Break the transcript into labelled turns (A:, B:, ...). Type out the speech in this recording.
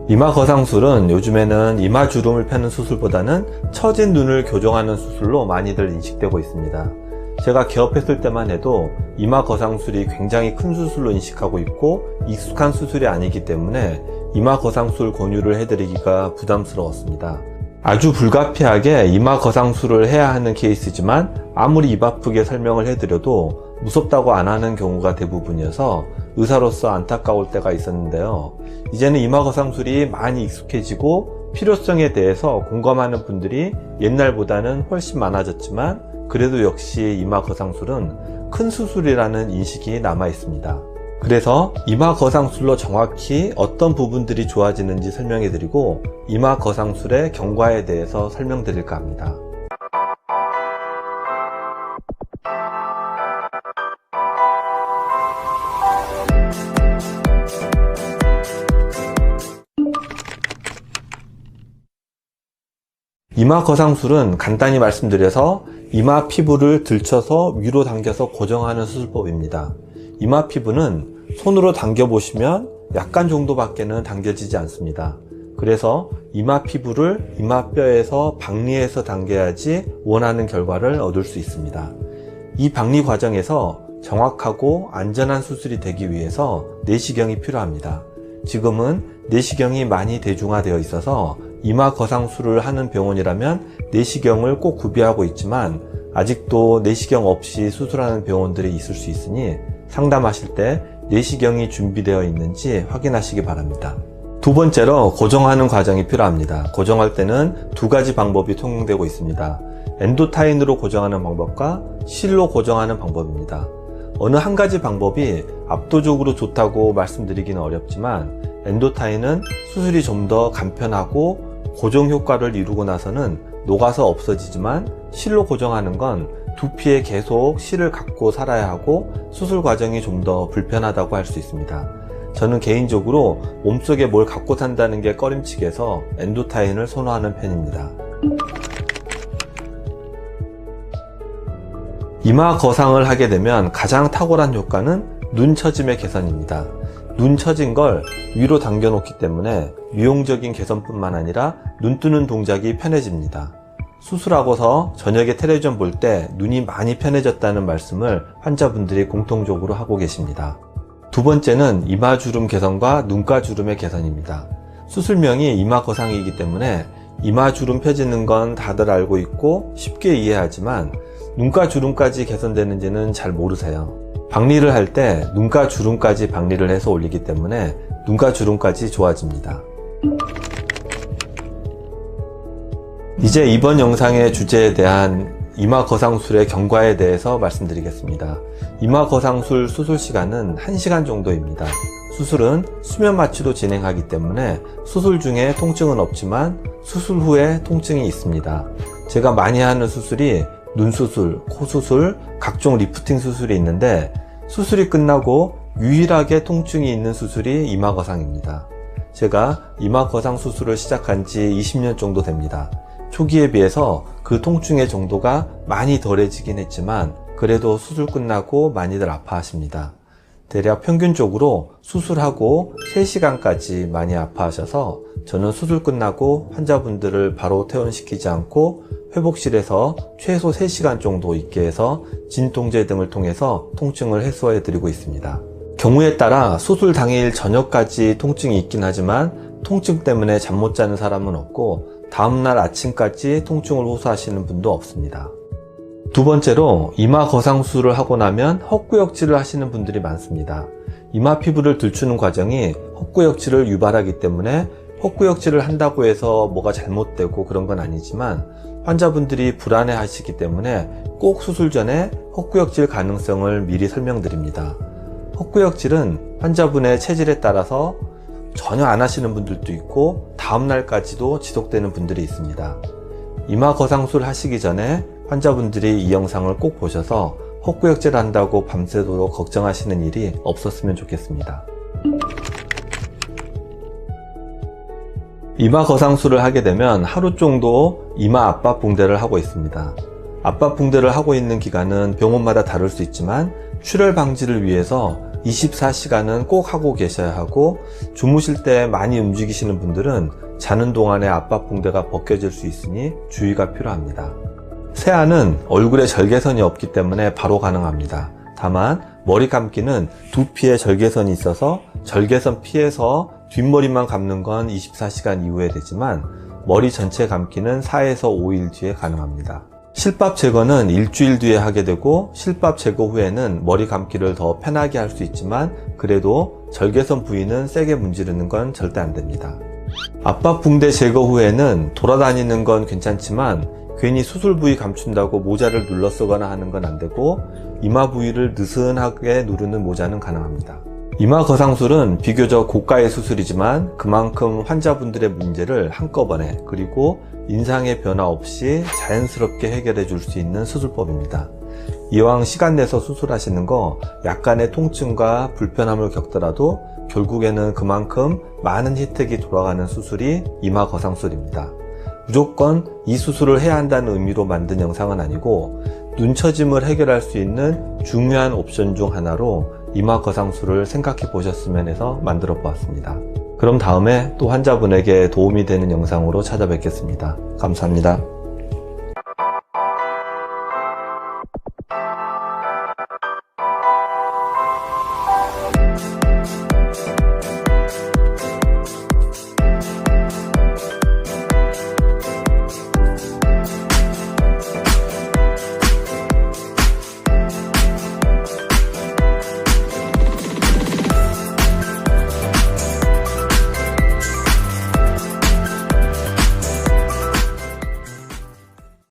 A: 이마 거상술은 요즘에는 이마 주름을 펴는 수술보다는 처진 눈을 교정하는 수술로 많이들 인식되고 있습니다. 제가 개업했을 때만 해도 이마 거상술이 굉장히 큰 수술로 인식하고 있고 익숙한 수술이 아니기 때문에 이마 거상술 권유를 해드리기가 부담스러웠습니다. 아주 불가피하게 이마 거상술을 해야 하는 케이스지만 아무리 입 아프게 설명을 해드려도 무섭다고 안 하는 경우가 대부분이어서 의사로서 안타까울 때가 있었는데요. 이제는 이마 거상술이 많이 익숙해지고 필요성에 대해서 공감하는 분들이 옛날보다는 훨씬 많아졌지만 그래도 역시 이마 거상술은 큰 수술이라는 인식이 남아 있습니다. 그래서 이마 거상술로 정확히 어떤 부분들이 좋아지는지 설명해 드리고 이마 거상술의 경과에 대해서 설명드릴까 합니다. 이마 거상술은 간단히 말씀드려서 이마 피부를 들쳐서 위로 당겨서 고정하는 수술법입니다. 이마 피부는 손으로 당겨 보시면 약간 정도밖에는 당겨지지 않습니다. 그래서 이마 피부를 이마뼈에서 박리해서 당겨야지 원하는 결과를 얻을 수 있습니다. 이 박리 과정에서 정확하고 안전한 수술이 되기 위해서 내시경이 필요합니다. 지금은 내시경이 많이 대중화되어 있어서 이마 거상술을 하는 병원이라면 내시경을 꼭 구비하고 있지만 아직도 내시경 없이 수술하는 병원들이 있을 수 있으니 상담하실 때 내시경이 준비되어 있는지 확인하시기 바랍니다. 두 번째로 고정하는 과정이 필요합니다. 고정할 때는 두 가지 방법이 통용되고 있습니다. 엔도타인으로 고정하는 방법과 실로 고정하는 방법입니다. 어느 한 가지 방법이 압도적으로 좋다고 말씀드리기는 어렵지만 엔도타인은 수술이 좀 더 간편하고 고정 효과를 이루고 나서는 녹아서 없어지지만 실로 고정하는 건 두피에 계속 실을 갖고 살아야 하고 수술 과정이 좀 더 불편하다고 할 수 있습니다. 저는 개인적으로 몸속에 뭘 갖고 산다는 게 꺼림칙해서 엔도타인을 선호하는 편입니다. 이마 거상을 하게 되면 가장 탁월한 효과는 눈 처짐의 개선입니다. 눈 처진 걸 위로 당겨 놓기 때문에 미용적인 개선뿐만 아니라 눈 뜨는 동작이 편해집니다. 수술하고서 저녁에 텔레비전 볼 때 눈이 많이 편해졌다는 말씀을 환자분들이 공통적으로 하고 계십니다. 두 번째는 이마주름 개선과 눈가주름의 개선입니다. 수술명이 이마 거상이기 때문에 이마주름 펴지는 건 다들 알고 있고 쉽게 이해하지만 눈가주름까지 개선되는지는 잘 모르세요. 박리를 할 때 눈가주름까지 박리를 해서 올리기 때문에 눈가주름까지 좋아집니다. 이제 이번 영상의 주제에 대한 이마 거상술의 경과에 대해서 말씀드리겠습니다. 이마 거상술 수술 시간은 1시간 정도입니다. 수술은 수면 마취로 진행하기 때문에 수술 중에 통증은 없지만 수술 후에 통증이 있습니다. 제가 많이 하는 수술이 눈 수술, 코 수술, 각종 리프팅 수술이 있는데 수술이 끝나고 유일하게 통증이 있는 수술이 이마 거상입니다. 제가 이마 거상 수술을 시작한 지 20년 정도 됩니다. 초기에 비해서 그 통증의 정도가 많이 덜해지긴 했지만 그래도 수술 끝나고 많이들 아파하십니다. 대략 평균적으로 수술하고 3시간까지 많이 아파하셔서 저는 수술 끝나고 환자분들을 바로 퇴원시키지 않고 회복실에서 최소 3시간 정도 있게 해서 진통제 등을 통해서 통증을 해소해 드리고 있습니다. 경우에 따라 수술 당일 저녁까지 통증이 있긴 하지만 통증 때문에 잠 못 자는 사람은 없고 다음날 아침까지 통증을 호소하시는 분도 없습니다. 두 번째로 이마 거상술을 하고 나면 헛구역질을 하시는 분들이 많습니다. 이마 피부를 들추는 과정이 헛구역질을 유발하기 때문에 헛구역질을 한다고 해서 뭐가 잘못되고 그런 건 아니지만 환자분들이 불안해 하시기 때문에 꼭 수술 전에 헛구역질 가능성을 미리 설명드립니다. 헛구역질은 환자분의 체질에 따라서 전혀 안 하시는 분들도 있고 다음날까지도 지속되는 분들이 있습니다. 이마 거상술 하시기 전에 환자분들이 이 영상을 꼭 보셔서 헛구역질 한다고 밤새도록 걱정하시는 일이 없었으면 좋겠습니다. 이마 거상술을 하게 되면 하루 정도 이마 압박 붕대를 하고 있습니다. 압박 붕대를 하고 있는 기간은 병원마다 다를 수 있지만 출혈 방지를 위해서 24시간은 꼭 하고 계셔야 하고, 주무실 때 많이 움직이시는 분들은 자는 동안에 압박붕대가 벗겨질 수 있으니 주의가 필요합니다. 세안은 얼굴에 절개선이 없기 때문에 바로 가능합니다. 다만 머리 감기는 두피에 절개선이 있어서 절개선 피해서 뒷머리만 감는 건 24시간 이후에 되지만, 머리 전체 감기는 4에서 5일 뒤에 가능합니다. 실밥 제거는 일주일 뒤에 하게 되고, 실밥 제거 후에는 머리 감기를 더 편하게 할 수 있지만 그래도 절개선 부위는 세게 문지르는 건 절대 안 됩니다. 압박붕대 제거 후에는 돌아다니는 건 괜찮지만 괜히 수술 부위 감춘다고 모자를 눌러 쓰거나 하는 건 안 되고, 이마 부위를 느슨하게 누르는 모자는 가능합니다. 이마 거상술은 비교적 고가의 수술이지만 그만큼 환자분들의 문제를 한꺼번에, 그리고 인상의 변화 없이 자연스럽게 해결해 줄 수 있는 수술법입니다. 이왕 시간 내서 수술하시는 거 약간의 통증과 불편함을 겪더라도 결국에는 그만큼 많은 혜택이 돌아가는 수술이 이마 거상술입니다. 무조건 이 수술을 해야 한다는 의미로 만든 영상은 아니고, 눈처짐을 해결할 수 있는 중요한 옵션 중 하나로 이마 거상술을 생각해 보셨으면 해서 만들어 보았습니다. 그럼 다음에 또 환자분에게 도움이 되는 영상으로 찾아뵙겠습니다. 감사합니다.